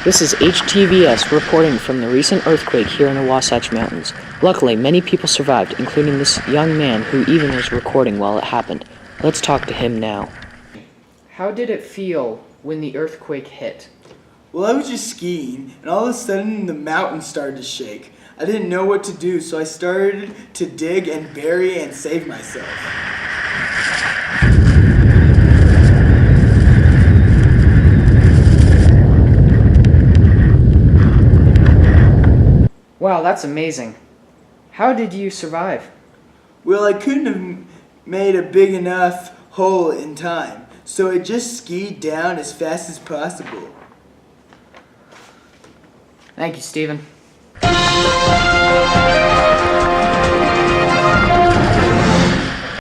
This is HTVS reporting from the recent earthquake here in the Wasatch Mountains. Luckily, many people survived, including this young man who even was recording while it happened. Let's talk to him now. How did it feel when the earthquake hit? Well, I was just skiing, and all of a sudden the mountain started to shake. I didn't know what to do, so I started to dig and bury and save myself. Wow, that's amazing. How did you survive? Well, I couldn't have made a big enough hole in time, so I just skied down as fast as possible. Thank you, Stephen.